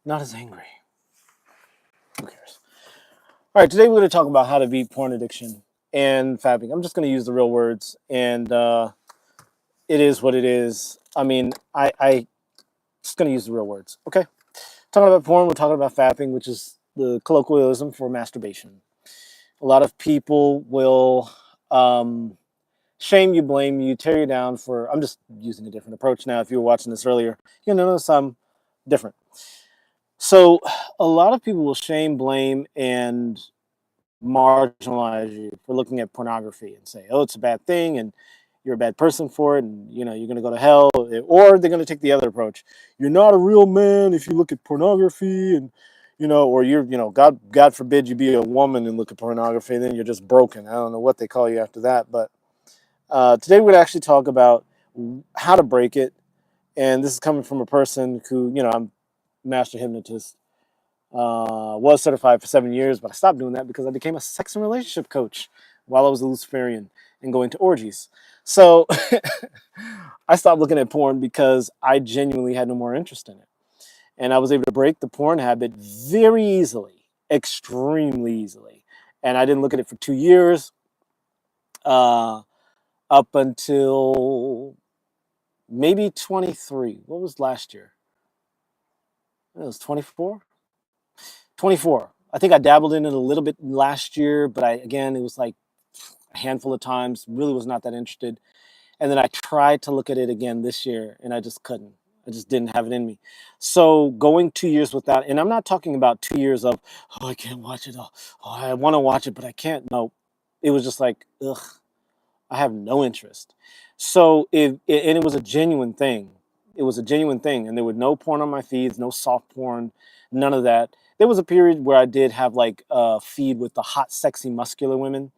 not as angry. Who cares? All right, today we're going to talk about how to beat porn addiction and fapping. I'm just going to use the real words, and it is what it is. I mean, I just going to use the real words. Okay, talking about porn, we're talking about fapping, which is the colloquialism for masturbation. A lot of people will shame you, blame you, tear you down for. I'm just using a different approach now. If you were watching this earlier, you notice I'm different. So a lot of people will shame, blame, and marginalize you for looking at pornography and say, "Oh, it's a bad thing," and you're a bad person for it, and you're going to go to hell. Or they're going to take the other approach: you're not a real man if you look at pornography, and or God forbid you be a woman and look at pornography, then you're just broken. I don't know what they call you after that, but today we're going to actually talk about how to break it, and this is coming from a person who, I'm a master hypnotist. Was certified for 7 years, but I stopped doing that because I became a sex and relationship coach while I was a Luciferian and going to orgies. So I stopped looking at porn because I genuinely had no more interest in it. And I was able to break the porn habit very easily, extremely easily. And I didn't look at it for 2 years, up until maybe 23. What was last year? It was 24. 24. I think I dabbled in it a little bit last year, but it was like a handful of times, really was not that interested. And then I tried to look at it again this year, and I just couldn't. I just didn't have it in me. So going 2 years without, and I'm not talking about 2 years of, oh, I can't watch it. Oh, I want to watch it, but I can't. No, it was just like, ugh, I have no interest. So and it was a genuine thing. It was a genuine thing, and there was no porn on my feeds, no soft porn, none of that. There was a period where I did have like a feed with the hot, sexy, muscular women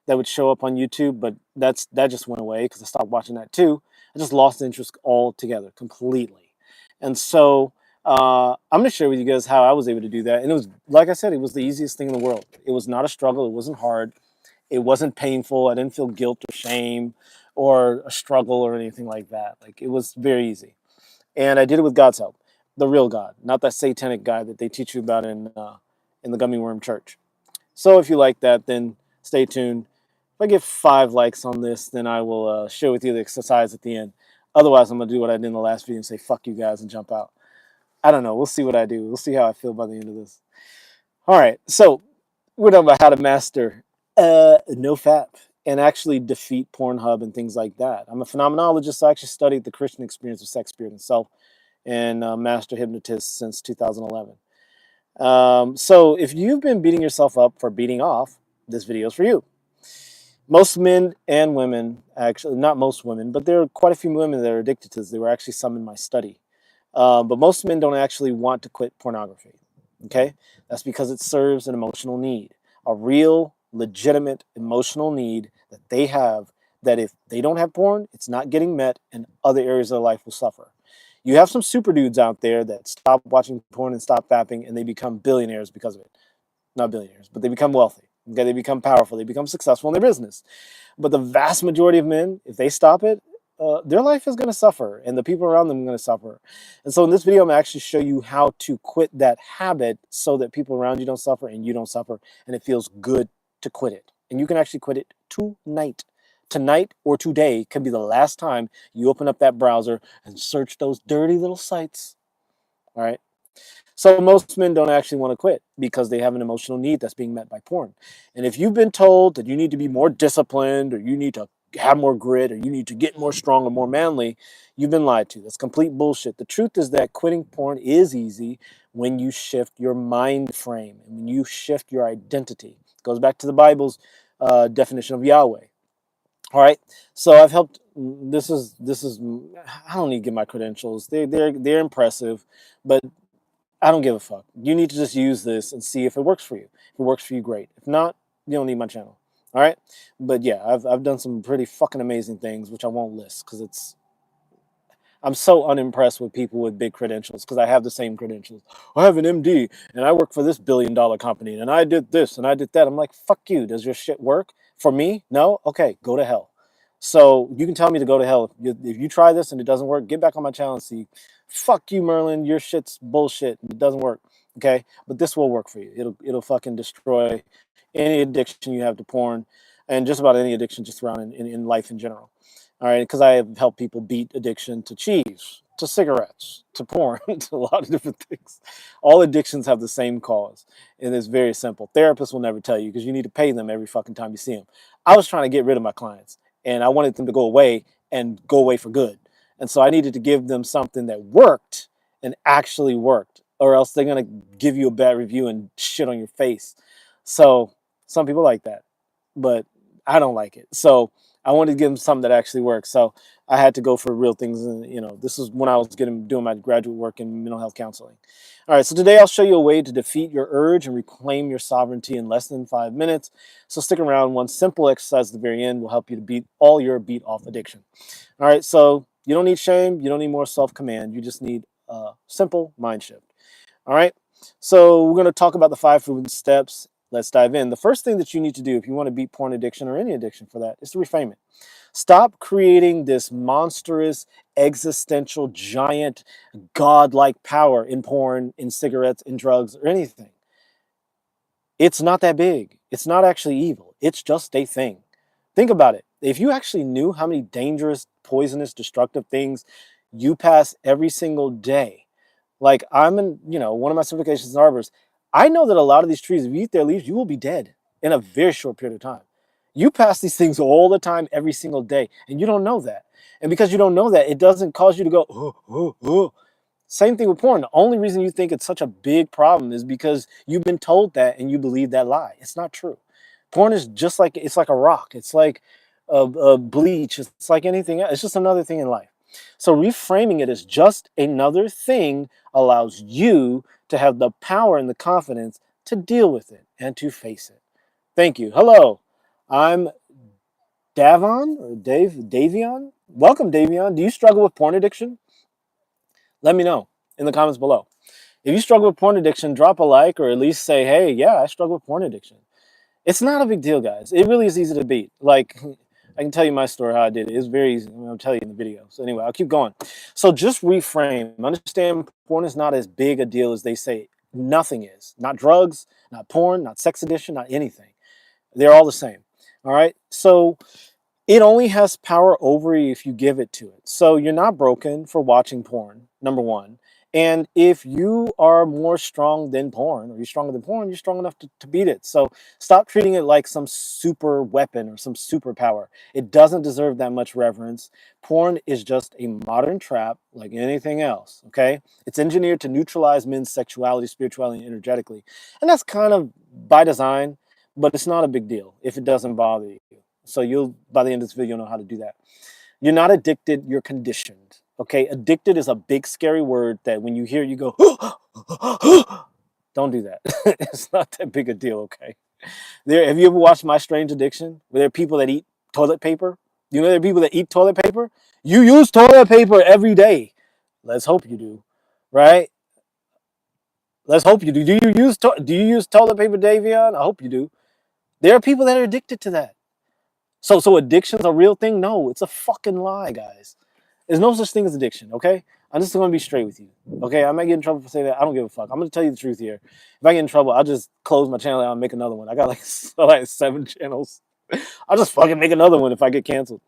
that would show up on YouTube, but that just went away because I stopped watching that too. I just lost interest altogether, completely. And so I'm going to share with you guys how I was able to do that. And it was, like I said, it was the easiest thing in the world. It was not a struggle. It wasn't hard. It wasn't painful. I didn't feel guilt or shame or a struggle or anything like that. Like, it was very easy. And I did it with God's help, the real God, not that satanic guy that they teach you about in the Gummy Worm Church. So if you like that, then stay tuned. If I get 5 likes on this, then I will share with you the exercise at the end. Otherwise, I'm going to do what I did in the last video and say, fuck you guys, and jump out. I don't know. We'll see what I do. We'll see how I feel by the end of this. All right. So we're talking about how to master no-fap and actually defeat Pornhub and things like that. I'm a phenomenologist. So I actually studied the Christian experience of sex, spirit, and self, and master hypnotist since 2011. So if you've been beating yourself up for beating off, this video is for you. Most men and women, actually, not most women, but there are quite a few women that are addicted to this. There were actually some in my study. But most men don't actually want to quit pornography. Okay? That's because it serves an emotional need, a real, legitimate emotional need that they have, that if they don't have porn, it's not getting met, and other areas of their life will suffer. You have some super dudes out there that stop watching porn and stop fapping, and they become billionaires because of it. Not billionaires, but they become wealthy. Okay, they become powerful. They become successful in their business. But the vast majority of men, if they stop it, their life is going to suffer, and the people around them are going to suffer. And so in this video, I'm going to actually show you how to quit that habit so that people around you don't suffer and you don't suffer, and it feels good to quit it. And you can actually quit it tonight. Tonight or today can be the last time you open up that browser and search those dirty little sites. All right? So most men don't actually want to quit because they have an emotional need that's being met by porn. And if you've been told that you need to be more disciplined, or you need to have more grit, or you need to get more strong or more manly, you've been lied to. That's complete bullshit. The truth is that quitting porn is easy when you shift your mind frame and when you shift your identity. It goes back to the Bible's definition of Yahweh. All right, so I've helped. This is. I don't need to give my credentials. They're impressive, but I don't give a fuck. You need to just use this and see if it works for you. If it works for you, great. If not, you don't need my channel. All right? But yeah, I've done some pretty fucking amazing things, which I won't list because I'm so unimpressed with people with big credentials because I have the same credentials. I have an MD and I work for this billion-dollar company and I did this and I did that. I'm like, fuck you. Does your shit work? For me? No? Okay, go to hell. So you can tell me to go to hell. If you try this and it doesn't work, get back on my channel and see. Fuck you, Merlin. Your shit's bullshit. It doesn't work. Okay, but this will work for you. It'll fucking destroy any addiction you have to porn, and just about any addiction just around in life in general. All right, because I have helped people beat addiction to cheese, to cigarettes, to porn, to a lot of different things. All addictions have the same cause, and it's very simple. Therapists will never tell you because you need to pay them every fucking time you see them. I was trying to get rid of my clients, and I wanted them to go away and go away for good. And so I needed to give them something that worked and actually worked, or else they're gonna give you a bad review and shit on your face. So some people like that, but I don't like it. So I wanted to give them something that actually works. So I had to go for real things. And, this is when I was doing my graduate work in mental health counseling. All right, so today I'll show you a way to defeat your urge and reclaim your sovereignty in less than 5 minutes. So stick around. One simple exercise at the very end will help you to beat all your beat off addiction. All right, so you don't need shame. You don't need more self-command. You just need a simple mind shift. All right, so we're going to talk about the 5 proven steps. Let's dive in. The first thing that you need to do if you want to beat porn addiction, or any addiction for that, is to reframe it. Stop creating this monstrous, existential, giant, godlike power in porn, in cigarettes, in drugs, or anything. It's not that big. It's not actually evil. It's just a thing. Think about it. If you actually knew how many dangerous, poisonous, destructive things you pass every single day, like I'm in, one of my certifications is arborist. I know that a lot of these trees, if you eat their leaves, you will be dead in a very short period of time. You pass these things all the time, every single day, and you don't know that. And because you don't know that, it doesn't cause you to go, oh, oh, oh. Same thing with porn. The only reason you think it's such a big problem is because you've been told that and you believe that lie. It's not true. Porn is just like, it's like a rock. It's like a bleach. It's like anything else. It's just another thing in life. So reframing it as just another thing allows you to have the power and the confidence to deal with it and to face it. Thank you. Hello, I'm Davon or Davion. Welcome, Davion. Do you struggle with porn addiction? Let me know in the comments below. If you struggle with porn addiction, drop a like, or at least say, hey, yeah, I struggle with porn addiction. It's not a big deal, guys. It really is easy to beat. Like, I can tell you my story, how I did it. It's very easy. I'll tell you in the video. So anyway, I'll keep going. So just reframe. Understand porn is not as big a deal as they say. Nothing is. Not drugs, not porn, not sex addiction, not anything. They're all the same. All right? So it only has power over you if you give it to it. So you're not broken for watching porn, number one. And if you are more strong than porn, or you're stronger than porn, you're strong enough to beat it. So stop treating it like some super weapon or some superpower. It doesn't deserve that much reverence. Porn is just a modern trap like anything else, okay? It's engineered to neutralize men's sexuality, spirituality, and energetically. And that's kind of by design, but it's not a big deal if it doesn't bother you. So you'll, by the end of this video, know how to do that. You're not addicted, you're conditioned. Okay, addicted is a big scary word that when you hear it, you go, don't do that. It's not that big a deal, okay? Have you ever watched My Strange Addiction? Where there are people that eat toilet paper? You know there are people that eat toilet paper? You use toilet paper every day. Let's hope you do, right? Let's hope you do. Do you use toilet paper, Davion? I hope you do. There are people that are addicted to that. So addiction's a real thing? No, it's a fucking lie, guys. There's no such thing as addiction, okay? I'm just going to be straight with you, okay? I might get in trouble for saying that. I don't give a fuck. I'm going to tell you the truth here. If I get in trouble, I'll just close my channel out and make another one. I got like 7 channels. I'll just fucking make another one if I get canceled.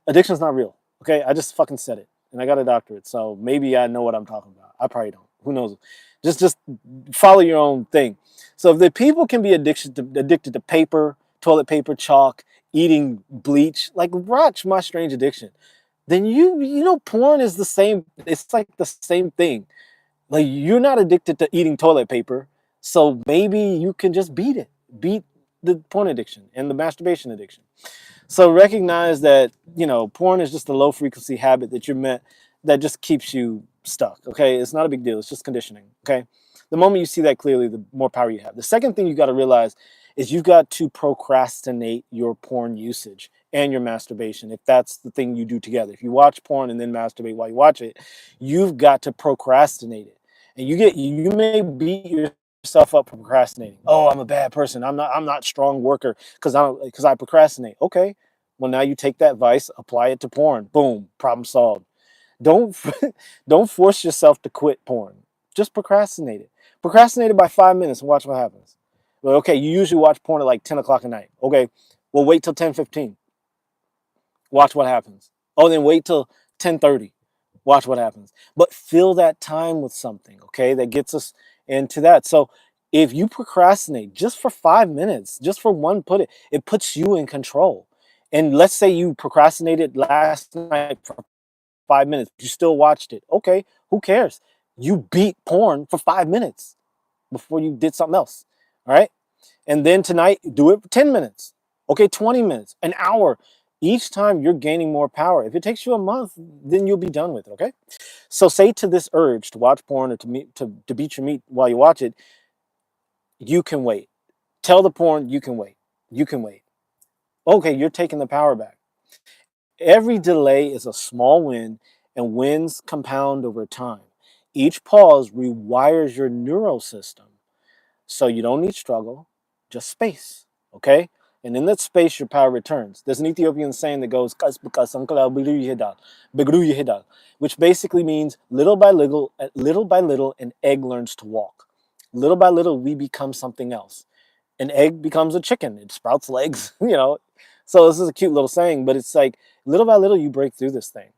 Addiction's not real, okay? I just fucking said it, and I got a doctorate, so maybe I know what I'm talking about. I probably don't. Who knows? Just follow your own thing. So if the people can be addicted to paper, toilet paper, chalk, eating bleach, like watch My Strange Addiction, then you know porn is the same. It's like the same thing. Like you're not addicted to eating toilet paper, so maybe you can just beat the porn addiction and the masturbation addiction. So recognize that porn is just a low frequency habit that just keeps you stuck. Okay, it's not a big deal. It's just conditioning. Okay, the moment you see that clearly, the more power you have. The second thing you got to realize is you've got to procrastinate your porn usage and your masturbation, if that's the thing you do together. If you watch porn and then masturbate while you watch it, you've got to procrastinate it. And you may beat yourself up for procrastinating. Oh, I'm a bad person. I'm not a strong worker because I procrastinate. Okay, Well, now you take that vice, apply it to porn. Boom, problem solved. Don't don't force yourself to quit porn. Just procrastinate it. Procrastinate it by 5 minutes and watch what happens. Well, okay, you usually watch porn at like 10 o'clock at night. Okay, well, wait till 10:15. Watch what happens. Oh, then wait till 10:30. Watch what happens. But fill that time with something, okay, that gets us into that. So if you procrastinate just for 5 minutes, just for one put it puts you in control. And let's say you procrastinated last night for 5 minutes, you still watched it. Okay, who cares? You beat porn for 5 minutes before you did something else. All right. And then tonight, do it for 10 minutes. Okay, 20 minutes, an hour. Each time you're gaining more power. If it takes you a month, then you'll be done with it. Okay. So say to this urge to watch porn or to beat your meat while you watch it, you can wait. Tell the porn you can wait. You can wait. Okay, you're taking the power back. Every delay is a small win, and wins compound over time. Each pause rewires your neural system. So you don't need struggle, just space. Okay? And in that space, your power returns. There's an Ethiopian saying that goes, which basically means little by little, an egg learns to walk. Little by little, we become something else. An egg becomes a chicken. It sprouts legs, So this is a cute little saying, but it's like little by little, you break through this thing.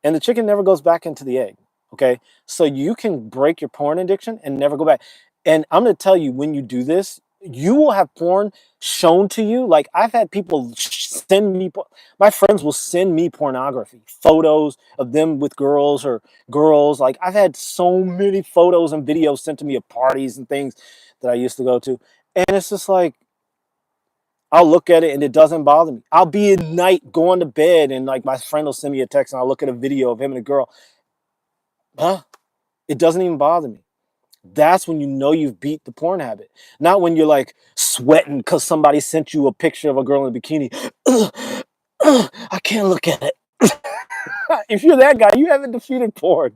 And the chicken never goes back into the egg. Okay. So you can break your porn addiction and never go back. And I'm going to tell you, when you do this, you will have porn shown to you. Like, I've had people send me, my friends will send me pornography, photos of them with girls or girls. Like, I've had so many photos and videos sent to me of parties and things that I used to go to. And it's just like, I'll look at it and it doesn't bother me. I'll be at night going to bed and like my friend will send me a text and I'll look at a video of him and a girl. Huh? It doesn't even bother me. That's when you know you've beat the porn habit. Not when you're like sweating because somebody sent you a picture of a girl in a bikini. I can't look at it. If you're that guy, you haven't defeated porn.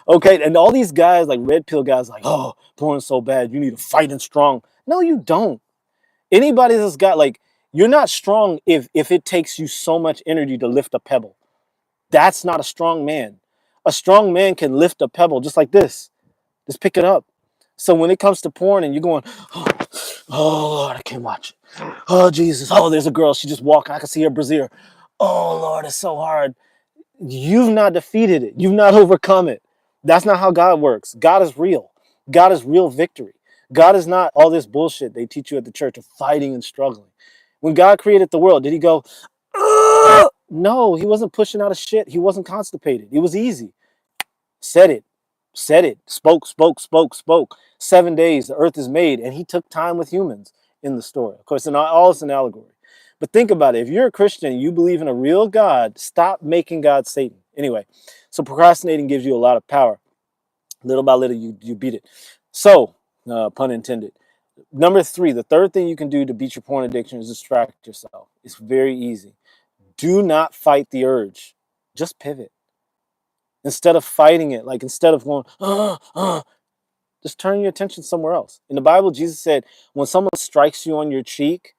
Okay, and all these guys, like red pill guys, like, oh, porn's so bad, you need to fight and strong. No, you don't. Anybody that's got like, you're not strong if it takes you so much energy to lift a pebble. That's not a strong man. A strong man can lift a pebble just like this. Just pick it up. So when it comes to porn and you're going, oh Lord, I can't watch it. Oh Jesus, oh there's a girl, she just walking, I can see her brassiere. Oh Lord, it's so hard. You've not defeated it. You've not overcome it. That's not how God works. God is real. God is real victory. God is not all this bullshit they teach you at the church of fighting and struggling. When God created the world, did he go, ugh? No, he wasn't pushing out of shit. He wasn't constipated. It was easy. Said it, spoke. 7 days, the earth is made, and he took time with humans in the story. Of course, all it's an allegory. But think about it. If you're a Christian, you believe in a real God, stop making God Satan. Anyway, so procrastinating gives you a lot of power. Little by little, you beat it. So, pun intended. Number 3, the third thing you can do to beat your porn addiction is distract yourself. It's very easy. Do not fight the urge. Just pivot. Instead of fighting it, like instead of going, just turn your attention somewhere else. In the Bible, Jesus said, when someone strikes you on your cheek,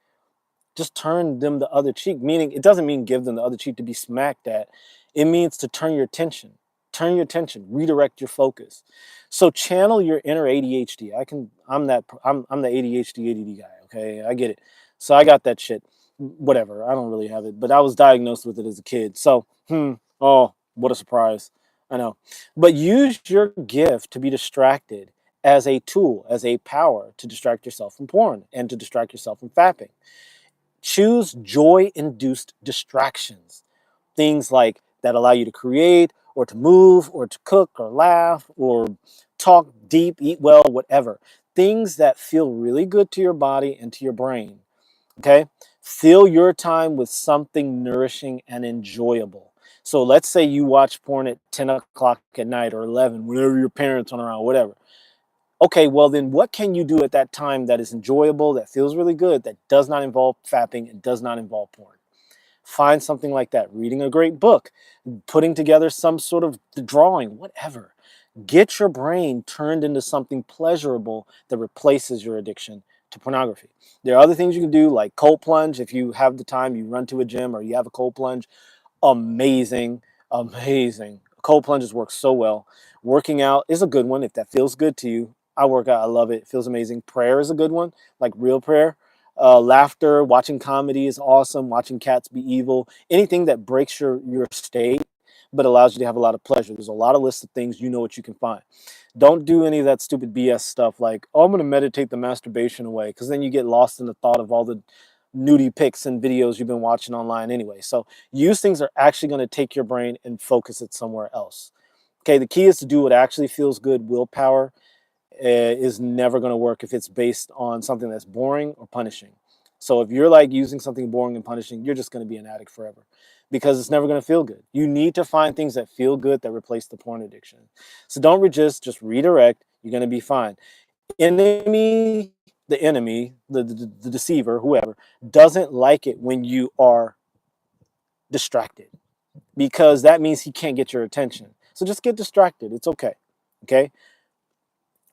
just turn them the other cheek. Meaning, it doesn't mean give them the other cheek to be smacked at. It means to turn your attention. Turn your attention. Redirect your focus. So channel your inner ADHD. I'm the ADHD ADD guy. Okay, I get it. So I got that shit. Whatever. I don't really have it, but I was diagnosed with it as a kid. So, oh, what a surprise. I know. But use your gift to be distracted as a tool, as a power to distract yourself from porn and to distract yourself from fapping. Choose joy-induced distractions. Things like that allow you to create or to move or to cook or laugh or talk deep, eat well, whatever. Things that feel really good to your body and to your brain. Okay? Fill your time with something nourishing and enjoyable. So let's say you watch porn at 10 o'clock at night or 11, whenever your parents are around, whatever. Okay, well then what can you do at that time that is enjoyable, that feels really good, that does not involve fapping, and does not involve porn? Find something like that. Reading a great book, putting together some sort of drawing, whatever. Get your brain turned into something pleasurable that replaces your addiction to pornography. There are other things you can do, like cold plunge. If you have the time, you run to a gym or you have a cold plunge. Amazing, amazing. Cold plunges work so well. Working out is a good one if that feels good to you. I work out, I love it. It feels amazing. Prayer is a good one, like real prayer. Laughter, watching comedy is awesome. Watching cats be evil. Anything that breaks your state but allows you to have a lot of pleasure. There's a lot of lists of things, you know what you can find. Don't do any of that stupid BS stuff like, oh, I'm going to meditate the masturbation away, because then you get lost in the thought of all the nudie pics and videos you've been watching online anyway. So use things that are actually going to take your brain and focus it somewhere else. Okay, the key is to do what actually feels good. Willpower is never going to work if it's based on something that's boring or punishing. So if you're like using something boring and punishing, you're just going to be an addict forever, because it's never going to feel good. You need to find things that feel good that replace the porn addiction. So don't resist, just redirect. You're going to be fine. Enemy, the deceiver, whoever, doesn't like it when you are distracted, because that means he can't get your attention. So just get distracted. It's okay. Okay?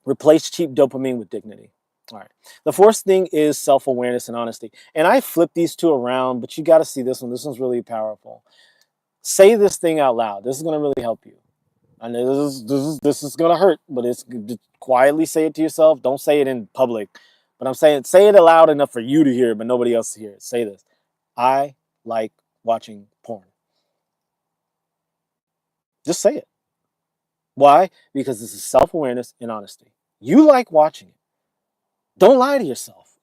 Replace cheap dopamine with dignity. All right. The fourth thing is self-awareness and honesty. And I flip these two around, but you got to see this one. This one's really powerful. Say this thing out loud. This is going to really help you. I know this is going to hurt, but it's quietly say it to yourself. Don't say it in public. But I'm saying, say it loud enough for you to hear it, but nobody else to hear it. Say this. I like watching porn. Just say it. Why? Because this is self-awareness and honesty. You like watching it. Don't lie to yourself.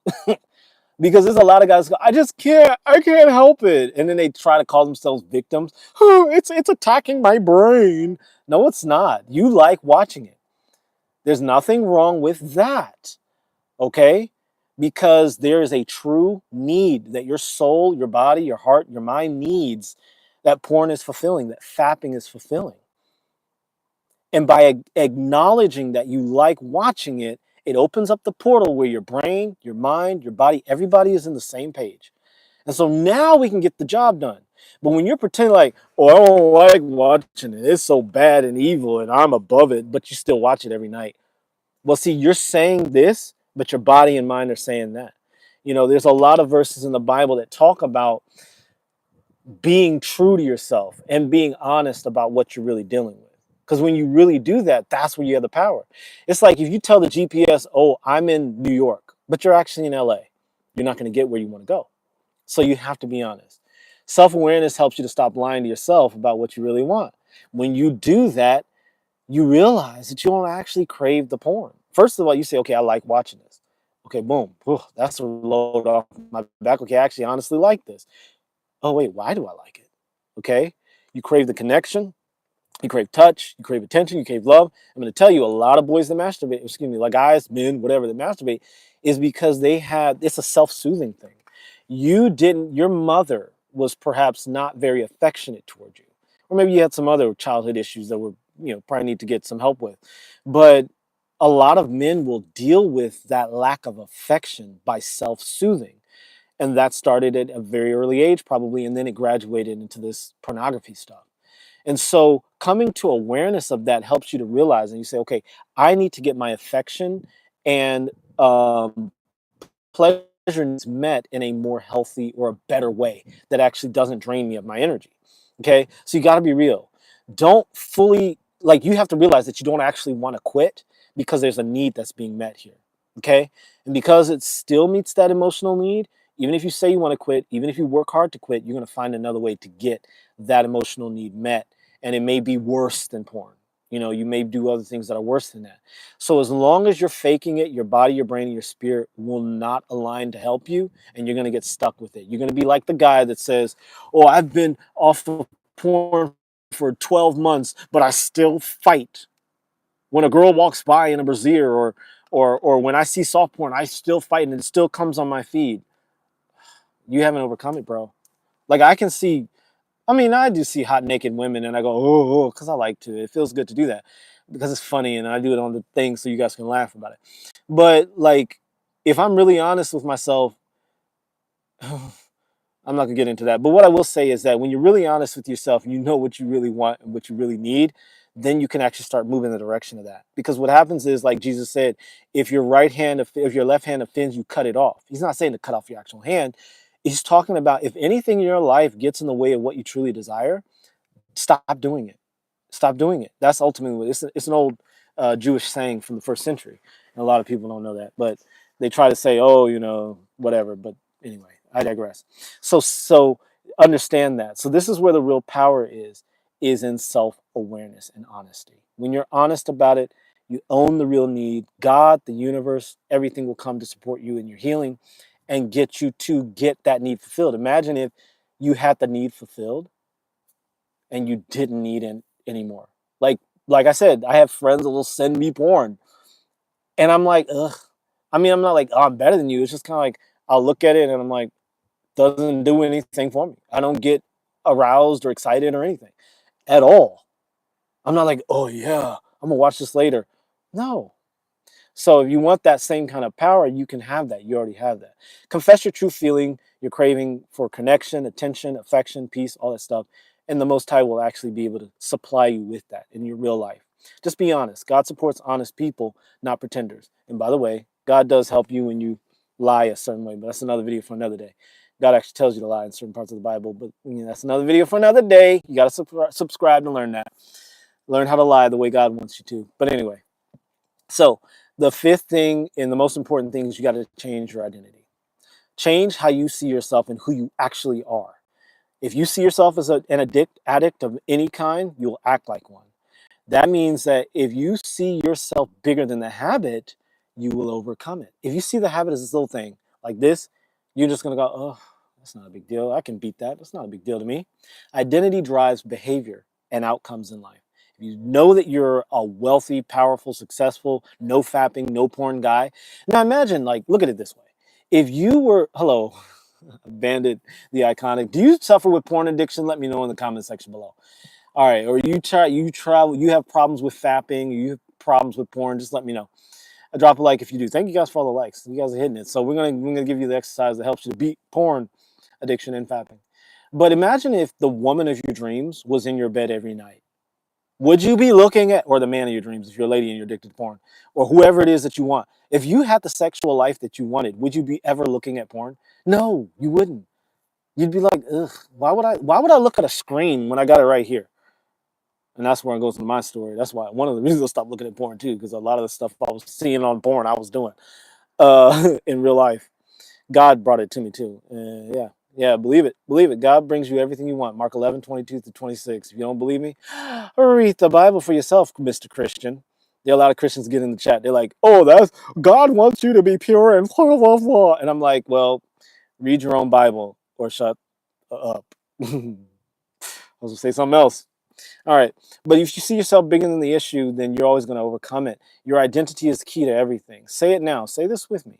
Because there's a lot of guys go, I can't help it. And then they try to call themselves victims. Oh, it's attacking my brain. No, it's not. You like watching it. There's nothing wrong with that. Okay? Because there is a true need that your soul, your body, your heart, your mind needs, that porn is fulfilling, that fapping is fulfilling. And by acknowledging that you like watching it, it opens up the portal where your brain, your mind, your body, everybody is in the same page. And so now we can get the job done. But when you're pretending like, oh, I don't like watching it, it's so bad and evil and I'm above it, but you still watch it every night. Well, see, you're saying this, but your body and mind are saying that. You know, there's a lot of verses in the Bible that talk about being true to yourself and being honest about what you're really dealing with. Because when you really do that, that's where you have the power. It's like if you tell the GPS, oh, I'm in New York, but you're actually in LA, you're not going to get where you want to go. So you have to be honest. Self-awareness helps you to stop lying to yourself about what you really want. When you do that, you realize that you don't actually crave the porn. First of all, you say, okay, I like watching this. Okay, boom. Whew, that's a load off my back. Okay, I actually honestly like this. Oh, wait, why do I like it? Okay, you crave the connection. You crave touch, you crave attention, you crave love. I'm going to tell you, a lot of boys that masturbate, excuse me, like guys, men, whatever, that masturbate, is because it's a self-soothing thing. Your mother was perhaps not very affectionate toward you. Or maybe you had some other childhood issues that were, probably need to get some help with. But a lot of men will deal with that lack of affection by self-soothing. And that started at a very early age, probably, and then it graduated into this pornography stuff. And so coming to awareness of that helps you to realize, and you say, okay, I need to get my affection and pleasure needs met in a more healthy or a better way that actually doesn't drain me of my energy. Okay, so you got to be real. Don't fully, like, you have to realize that you don't actually want to quit because there's a need that's being met here. Okay, and because it still meets that emotional need, even if you say you want to quit, even if you work hard to quit, you're going to find another way to get that emotional need met. And it may be worse than porn. You may do other things that are worse than that. So as long as you're faking it, your body, your brain, and your spirit will not align to help you, and you're going to get stuck with it. You're going to be like the guy that says, oh, I've been off of porn for 12 months, but I still fight. When a girl walks by in a brassiere or when I see soft porn, I still fight and it still comes on my feed. You haven't overcome it, bro. Like, I do see hot naked women and I go, oh, because I like to. It feels good to do that because it's funny and I do it on the thing so you guys can laugh about it. But, like, if I'm really honest with myself, I'm not going to get into that. But what I will say is that when you're really honest with yourself, you know what you really want and what you really need, then you can actually start moving in the direction of that. Because what happens is, like Jesus said, if your if your left hand offends you, cut it off. He's not saying to cut off your actual hand. He's talking about if anything in your life gets in the way of what you truly desire, stop doing it. Stop doing it. That's ultimately what it's an old Jewish saying from the first century. And a lot of people don't know that, but they try to say, oh, whatever. But anyway, I digress. So understand that. So this is where the real power is in self-awareness and honesty. When you're honest about it, you own the real need. God, the universe, everything will come to support you in your healing and get you to get that need fulfilled. Imagine if you had the need fulfilled and you didn't need it anymore. Like I said, I have friends that will send me porn, and I'm like, ugh. I mean, I'm not like, oh, I'm better than you. It's just kind of like I'll look at it and I'm like, doesn't do anything for me. I don't get aroused or excited or anything at all. I'm not like, oh yeah, I'm gonna watch this later. No. So if you want that same kind of power, you can have that. You already have that. Confess your true feeling, your craving for connection, attention, affection, peace, all that stuff. And the Most High will actually be able to supply you with that in your real life. Just be honest. God supports honest people, not pretenders. And by the way, God does help you when you lie a certain way, but that's another video for another day. God actually tells you to lie in certain parts of the Bible, but that's another video for another day. You got to subscribe to learn that. Learn how to lie the way God wants you to. But anyway, so the fifth thing and the most important thing is you got to change your identity. Change how you see yourself and who you actually are. If you see yourself as an addict of any kind, you'll act like one. That means that if you see yourself bigger than the habit, you will overcome it. If you see the habit as this little thing like this, you're just going to go, oh, that's not a big deal. I can beat that. That's not a big deal to me. Identity drives behavior and outcomes in life. If you know that you're a wealthy, powerful, successful, no fapping, no porn guy. Now imagine, look at it this way. If you were, hello, Bandit, the iconic. Do you suffer with porn addiction? Let me know in the comment section below. All right, or you travel, you have problems with fapping, you have problems with porn, just let me know. Drop a like if you do. Thank you guys for all the likes. You guys are hitting it. So we're gonna give you the exercise that helps you to beat porn addiction and fapping. But imagine if the woman of your dreams was in your bed every night. Would you be looking at, or the man of your dreams, if you're a lady and you're addicted to porn, or whoever it is that you want, if you had the sexual life that you wanted, would you be ever looking at porn? No, you wouldn't. You'd be like, ugh, why would I look at a screen when I got it right here? And that's where it goes into my story. That's why one of the reasons I stopped looking at porn too, because a lot of the stuff I was seeing on porn, I was doing in real life. God brought it to me too. Yeah, believe it. Believe it. God brings you everything you want. Mark 11:22-26. If you don't believe me, read the Bible for yourself, Mr. Christian. There are a lot of Christians get in the chat. They're like, oh, that's God wants you to be pure and blah, blah, blah. And I'm like, well, read your own Bible or shut up. I was going to say something else. All right. But if you see yourself bigger than the issue, then you're always going to overcome it. Your identity is key to everything. Say it now. Say this with me.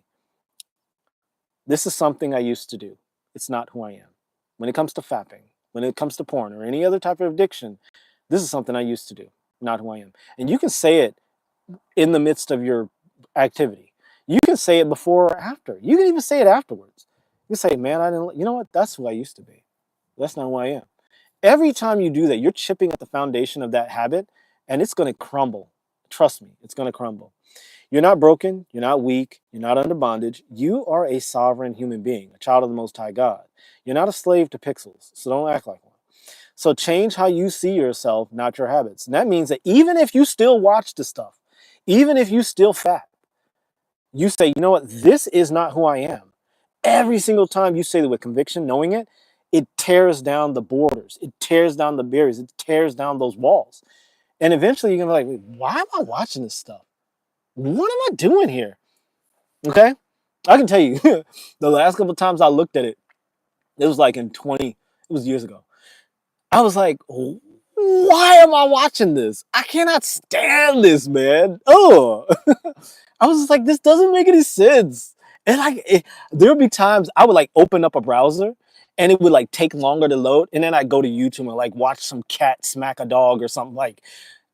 This is something I used to do. It's not who I am. When it comes to fapping, when it comes to porn or any other type of addiction, this is something I used to do, not who I am. And you can say it in the midst of your activity. You can say it before or after. You can even say it afterwards. You say, man, you know what? That's who I used to be. That's not who I am. Every time you do that, you're chipping at the foundation of that habit, and it's going to crumble. Trust me, it's going to crumble. You're not broken. You're not weak. You're not under bondage. You are a sovereign human being, a child of the Most High God. You're not a slave to pixels, so don't act like one. So change how you see yourself, not your habits. And that means that even if you still watch the stuff, even if you still fat, you say, you know what, this is not who I am. Every single time you say that with conviction, knowing it, it tears down the borders. It tears down the barriers. It tears down those walls. And eventually you're going to be like, why am I watching this stuff? What am I doing here? Okay? I can tell you, the last couple of times I looked at it, it was like it was years ago. I was like, why am I watching this? I cannot stand this, man. Oh, I was just like, this doesn't make any sense. And there would be times I would open up a browser and it would take longer to load. And then I'd go to YouTube and watch some cat smack a dog or something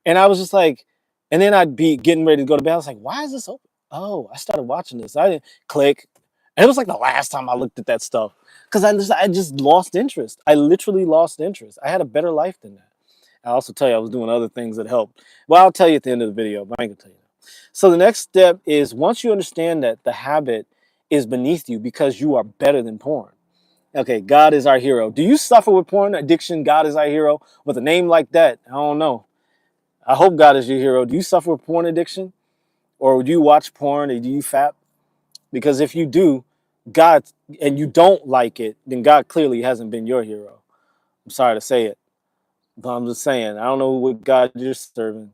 and I was just like, and then I'd be getting ready to go to bed. I was like, why is this open? Oh, I started watching this. I didn't click. And it was the last time I looked at that stuff because I just lost interest. I literally lost interest. I had a better life than that. I'll also tell you I was doing other things that helped. Well, I'll tell you at the end of the video, but I ain't gonna tell you now. So the next step is once you understand that the habit is beneath you because you are better than porn. Okay, God is our hero. Do you suffer with porn addiction? God is our hero with a name like that? I don't know. I hope God is your hero. Do you suffer with porn addiction? Or do you watch porn or do you fap? Because if you do, God, and you don't like it, then God clearly hasn't been your hero. I'm sorry to say it, but I'm just saying, I don't know what God you're serving.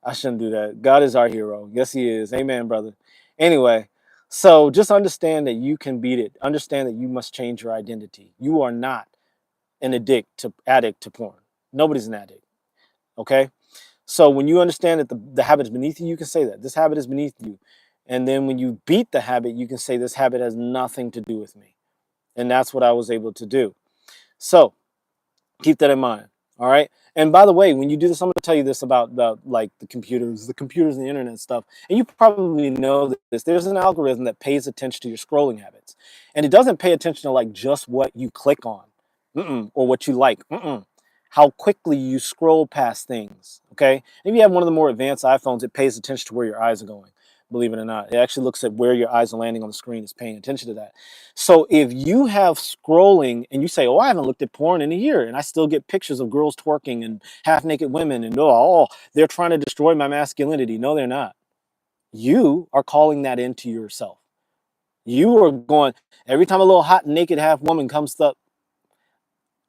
I shouldn't do that. God is our hero. Yes, he is. Amen, brother. Anyway, so just understand that you can beat it. Understand that you must change your identity. You are not an addict to porn. Nobody's an addict. Okay? So when you understand that the habit is beneath you, you can say that. This habit is beneath you. And then when you beat the habit, you can say this habit has nothing to do with me. And that's what I was able to do. So keep that in mind. All right. And by the way, when you do this, I'm going to tell you this about the computers and the internet and stuff. And you probably know this. There's an algorithm that pays attention to your scrolling habits, and it doesn't pay attention to like just what you click on, or what you like. How quickly you scroll past things. Okay. And if you have one of the more advanced iPhones, it pays attention to where your eyes are going. Believe it or not, it actually looks at where your eyes are landing on the screen. It's paying attention to that. So if you have scrolling and you say, oh, I haven't looked at porn in a year and I still get pictures of girls twerking and half naked women and they're trying to destroy my masculinity. No, they're not. You are calling that into yourself. You are going, every time a little hot naked half woman comes up,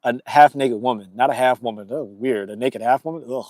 a half naked woman, not a half woman. Oh, weird. A naked half woman. Ugh.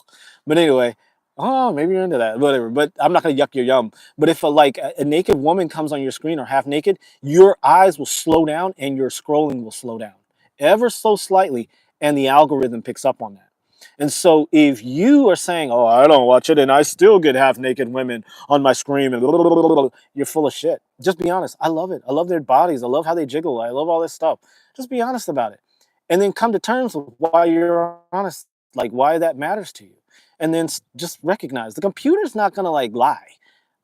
But anyway, oh, maybe you're into that. Whatever. But I'm not gonna yuck your yum. But if a naked woman comes on your screen or half naked, your eyes will slow down and your scrolling will slow down ever so slightly, and the algorithm picks up on that. And so if you are saying, "Oh, I don't watch it, and I still get half naked women on my screen," and blah, blah, blah, blah, you're full of shit. Just be honest. I love it. I love their bodies. I love how they jiggle. I love all this stuff. Just be honest about it, and then come to terms with why you're honest, like why that matters to you, and then just recognize the computer's not gonna like lie.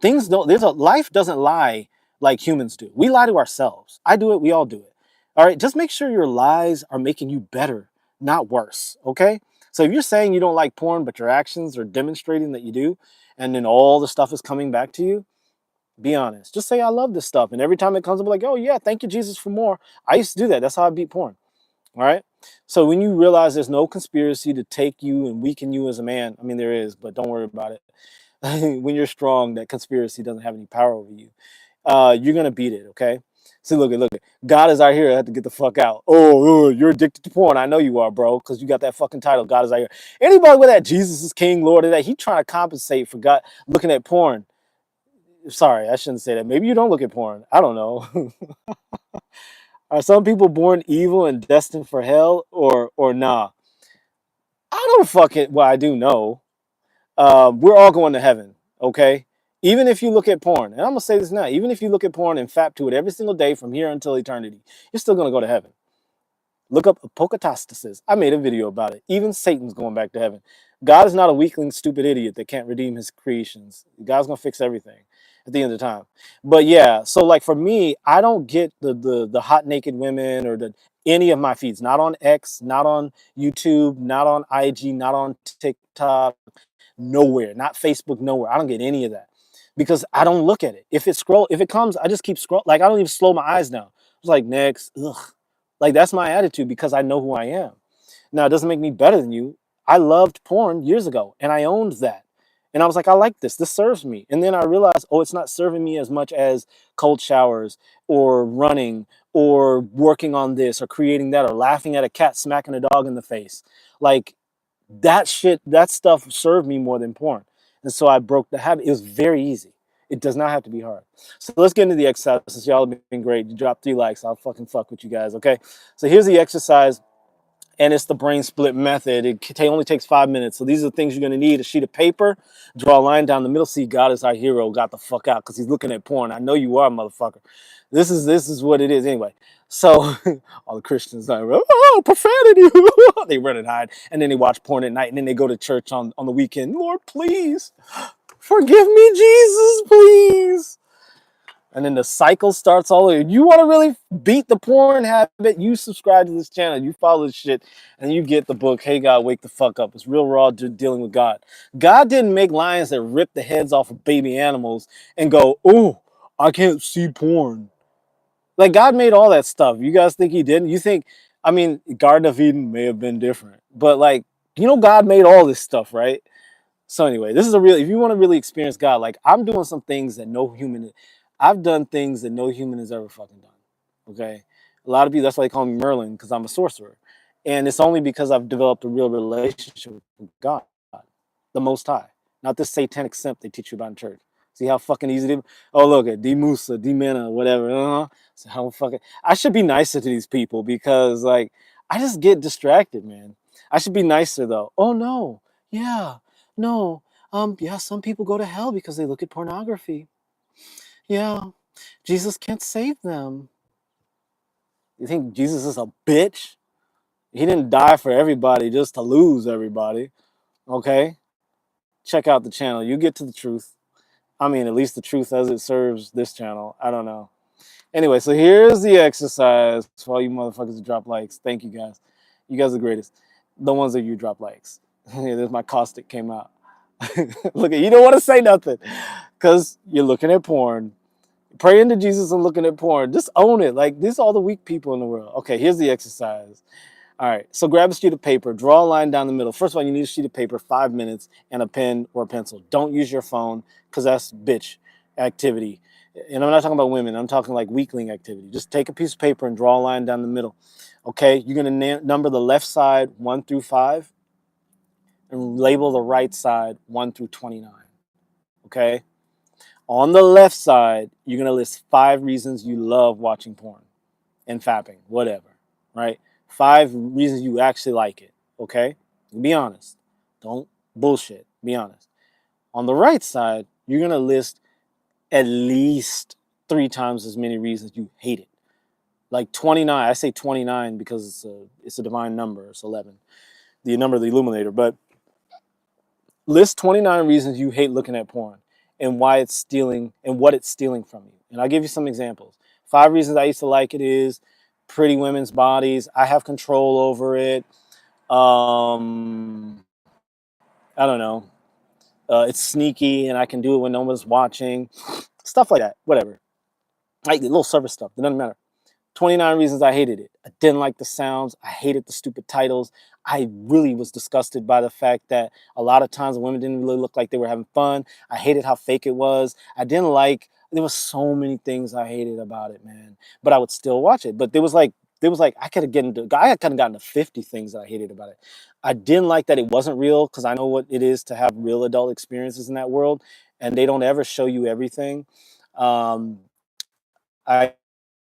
Things don't. Life doesn't lie like humans do. We lie to ourselves. I do it. We all do it. All right. Just make sure your lies are making you better, not worse. Okay. So if you're saying you don't like porn, but your actions are demonstrating that you do, and then all the stuff is coming back to you, be honest. Just say I love this stuff, and every time it comes up, like, oh yeah, thank you Jesus for more. I used to do that. That's how I beat porn. All right. So when you realize there's no conspiracy to take you and weaken you as a man, I mean, there is, but don't worry about it. When you're strong, that conspiracy doesn't have any power over you. You're going to beat it. Okay. See, look at. God is our hero. I have to get the fuck out. Oh, you're addicted to porn. I know you are, bro, because you got that fucking title. God is our hero. Anybody with that Jesus is King, Lord of that, he trying to compensate for God looking at porn. Sorry, I shouldn't say that. Maybe you don't look at porn. I don't know. Are some people born evil and destined for hell, or nah? I don't fucking. Well, I do know. We're all going to heaven, okay? Even if you look at porn, and I'm gonna say this now, even if you look at porn and fap to it every single day from here until eternity, you're still gonna go to heaven. Look up apocatastasis. I made a video about it. Even Satan's going back to heaven. God is not a weakling, stupid idiot that can't redeem his creations. God's gonna fix everything at the end of the time. But yeah, so like for me, I don't get the hot naked women or the any of my feeds. Not on X, not on YouTube, not on IG, not on TikTok, nowhere. Not Facebook, nowhere. I don't get any of that because I don't look at it. If it comes, I just keep scroll. Like I don't even slow my eyes down. It's like next, ugh. Like that's my attitude because I know who I am. Now it doesn't make me better than you. I loved porn years ago and I owned that. And I was like, I like this. This serves me. And then I realized, oh, it's not serving me as much as cold showers or running or working on this or creating that or laughing at a cat smacking a dog in the face. Like that stuff served me more than porn. And so I broke the habit. It was very easy. It does not have to be hard. So let's get into the exercise. Since y'all have been great, you drop 3 likes. I'll fucking fuck with you guys. Okay. So here's the exercise, and it's the brain split method. It only takes 5 minutes. So these are the things you're going to need: a sheet of paper, draw a line down the middle. See, God is our hero. Got the fuck out because he's looking at porn. I know you are, motherfucker. This is what it is anyway. So all the Christians are, oh, profanity. They run and hide, and then they watch porn at night, and then they go to church on the weekend. Lord, please forgive me, Jesus, please. And then the cycle starts all over. You want to really beat the porn habit? You subscribe to this channel, you follow this shit, and you get the book, Hey God, Wake the Fuck Up. It's real raw dealing with God. God didn't make lions that rip the heads off of baby animals and go, oh, I can't see porn. Like, God made all that stuff. You guys think he didn't? You think, I mean, Garden of Eden may have been different, but like, God made all this stuff, right? So anyway, this is a real, if you want to really experience God, like I'm doing some things that no human, I've done things that no human has ever fucking done. Okay. A lot of people, that's why they call me Merlin, because I'm a sorcerer. And it's only because I've developed a real relationship with God, the Most High, not this satanic simp they teach you about in church. See how fucking easy it is? Oh, look at D Musa, D Mena, whatever. So how fucking, I should be nicer to these people because like, I just get distracted, man. I should be nicer though. Oh no. Yeah. No, yeah, some people go to hell because they look at pornography. Yeah, Jesus can't save them. You think Jesus is a bitch? He didn't die for everybody just to lose everybody. Okay? Check out the channel. You get to the truth. I mean, at least the truth as it serves this channel. I don't know. Anyway, so here's the exercise for all you motherfuckers that drop likes. Thank you guys. You guys are the greatest. The ones that you drop likes. Yeah, there's my caustic came out. Look at you don't want to say nothing because you're looking at porn, praying to Jesus and looking at porn. Just own it. Like these are all the weak people in the world. Okay, here's the exercise. All right, so grab a sheet of paper, draw a line down the middle. First of all, you need a sheet of paper, 5 minutes, and a pen or a pencil. Don't use your phone because that's bitch activity. And I'm not talking about women. I'm talking like weakling activity. Just take a piece of paper and draw a line down the middle. Okay, you're gonna number the left side 1 through 5 and label the right side 1 through 29. Okay? On the left side, you're going to list 5 reasons you love watching porn and fapping, whatever, right? 5 reasons you actually like it, okay? Be honest. Don't bullshit. Be honest. On the right side, you're going to list at least 3 times as many reasons you hate it. Like 29. I say 29 because it's a divine number. It's 11. The number of the illuminator. But list 29 reasons you hate looking at porn and why it's stealing and what it's stealing from you. And I'll give you some examples. 5 reasons I used to like it is pretty women's bodies. I have control over it. I don't know. It's sneaky and I can do it when no one's watching. Stuff like that. Whatever. Like little service stuff. It doesn't matter. 29 reasons I hated it. I didn't like the sounds. I hated the stupid titles. I really was disgusted by the fact that a lot of times women didn't really look like they were having fun. I hated how fake it was. I didn't like, there was so many things I hated about it, man. But I would still watch it. But there was like, I could have gotten to 50 things that I hated about it. I didn't like that it wasn't real because I know what it is to have real adult experiences in that world. And they don't ever show you everything. I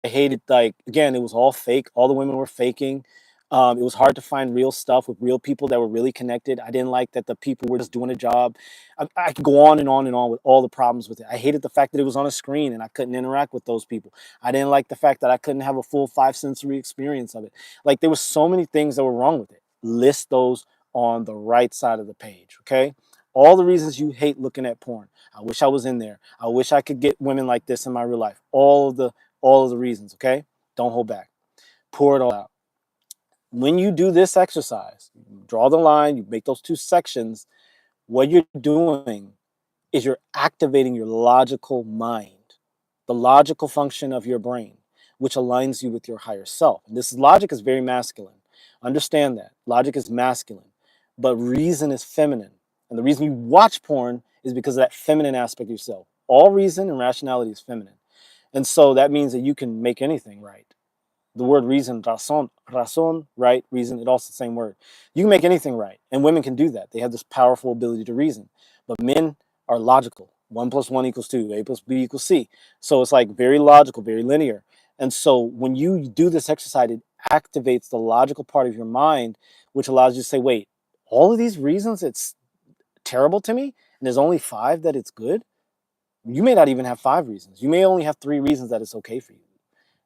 hated, like, again, it was all fake. All the women were faking. It was hard to find real stuff with real people that were really connected. I didn't like that the people were just doing a job. I could go on and on and on with all the problems with it. I hated the fact that it was on a screen and I couldn't interact with those people. I didn't like the fact that I couldn't have a full 5 sensory experience of it. Like, there were so many things that were wrong with it. List those on the right side of the page, okay? All the reasons you hate looking at porn. I wish I was in there. I wish I could get women like this in my real life. All of the reasons, okay? Don't hold back. Pour it all out. When you do this exercise, you draw the line, you make those 2 sections, what you're doing is you're activating your logical mind, the logical function of your brain, which aligns you with your higher self. And this logic is very masculine. Understand that. Logic is masculine, but reason is feminine. And the reason you watch porn is because of that feminine aspect of yourself. All reason and rationality is feminine. And so that means that you can make anything right. The word reason, razón, right, reason, it's also the same word. You can make anything right. And women can do that. They have this powerful ability to reason. But men are logical. 1 + 1 = 2. A + B = C. So it's like very logical, very linear. And so when you do this exercise, it activates the logical part of your mind, which allows you to say, wait, all of these reasons it's terrible to me, and there's only 5 that it's good? You may not even have 5 reasons. You may only have 3 reasons that it's okay for you.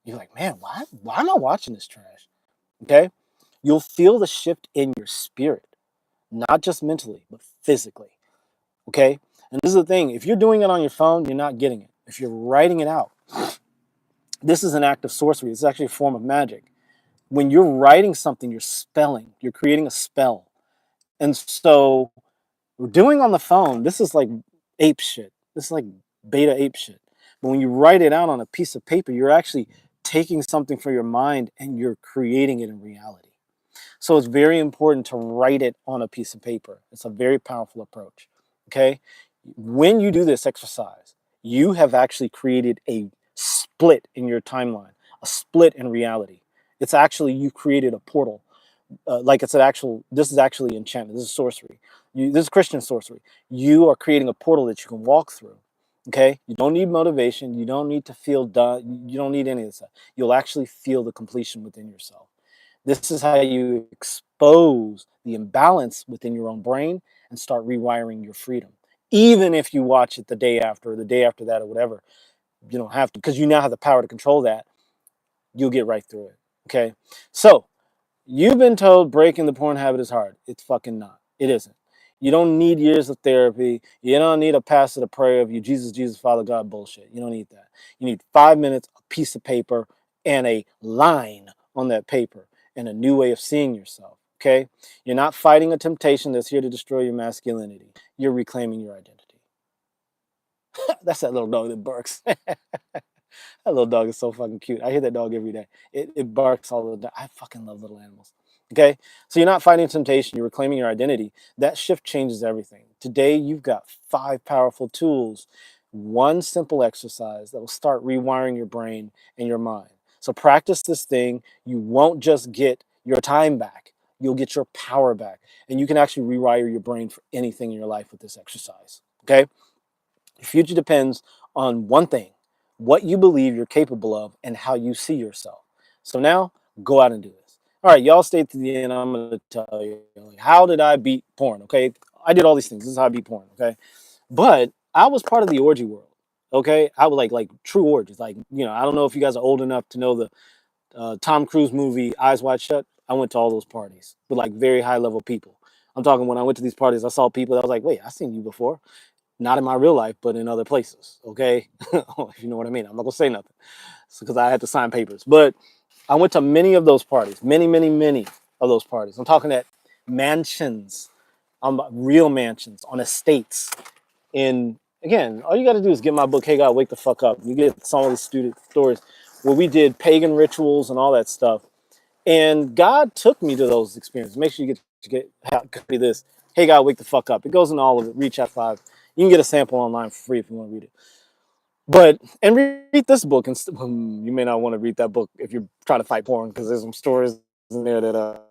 You're like, man, why am I watching this trash? Okay? You'll feel the shift in your spirit, not just mentally, but physically. Okay? And this is the thing. If you're doing it on your phone, you're not getting it. If you're writing it out, This is an act of sorcery. It's actually a form of magic. When you're writing something, you're spelling, you're creating a spell. And so doing on the phone, this is like ape shit. This is like beta ape shit. But when you write it out on a piece of paper, you're actually taking something from your mind and you're creating it in reality. So it's very important to write it on a piece of paper. It's a very powerful approach. Okay. When you do this exercise, you have actually created a split in your timeline, a split in reality. It's actually, you created a portal. Like it's an actual, this is actually enchantment. This is sorcery. This is Christian sorcery. You are creating a portal that you can walk through. Okay. You don't need motivation. You don't need to feel done. You don't need any of this stuff. You'll actually feel the completion within yourself. This is how you expose the imbalance within your own brain and start rewiring your freedom. Even if you watch it the day after or the day after that or whatever, you don't have to, because you now have the power to control that. You'll get right through it. Okay. So you've been told breaking the porn habit is hard. It's fucking not. It isn't. You don't need years of therapy. You don't need a pastor to pray of you, Jesus, Jesus, Father, God bullshit. You don't need that. You need 5 minutes, a piece of paper, and a line on that paper, and a new way of seeing yourself. Okay? You're not fighting a temptation that's here to destroy your masculinity. You're reclaiming your identity. That's that little dog that barks. That little dog is so fucking cute. I hear that dog every day. It barks all the time. I fucking love little animals. Okay? So you're not fighting temptation, you're reclaiming your identity. That shift changes everything. Today, you've got 5 powerful tools, one simple exercise that will start rewiring your brain and your mind. So practice this thing. You won't just get your time back, you'll get your power back. And you can actually rewire your brain for anything in your life with this exercise. Okay? Your future depends on one thing: what you believe you're capable of and how you see yourself. So now, go out and do this. All right, y'all stay to the end. I'm going to tell you, like, how did I beat porn? Okay, I did all these things. This is how I beat porn. Okay, but I was part of the orgy world. Okay, I was like true orgies. Like, I don't know if you guys are old enough to know the Tom Cruise movie Eyes Wide Shut. I went to all those parties with like very high level people. I'm talking, when I went to these parties, I saw people that I was like, wait, I've seen you before. Not in my real life, but in other places. Okay, if you know what I mean. I'm not gonna say nothing because I had to sign papers. But I went to many of those parties, many, many, many of those parties. I'm talking at mansions, real mansions, on estates. In, again, all you got to do is get my book, Hey God, Wake the Fuck Up. You get some of these student stories where we did pagan rituals and all that stuff. And God took me to those experiences. Make sure you get copy this. Hey God, Wake the Fuck Up. It goes into all of it. Read chapter 5. You can get a sample online for free if you want to read it. But, and read this book. And you may not want to read that book if you're trying to fight porn, because there's some stories in there that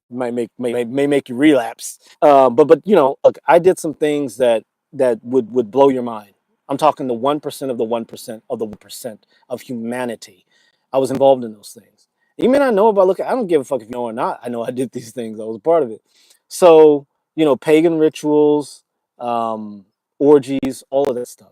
may make you relapse. But look, I did some things that would blow your mind. I'm talking the 1% of the 1% of the 1% of humanity. I was involved in those things. You may not know about. Look, I don't give a fuck if you know or not. I know I did these things. I was a part of it. So pagan rituals, orgies, all of that stuff.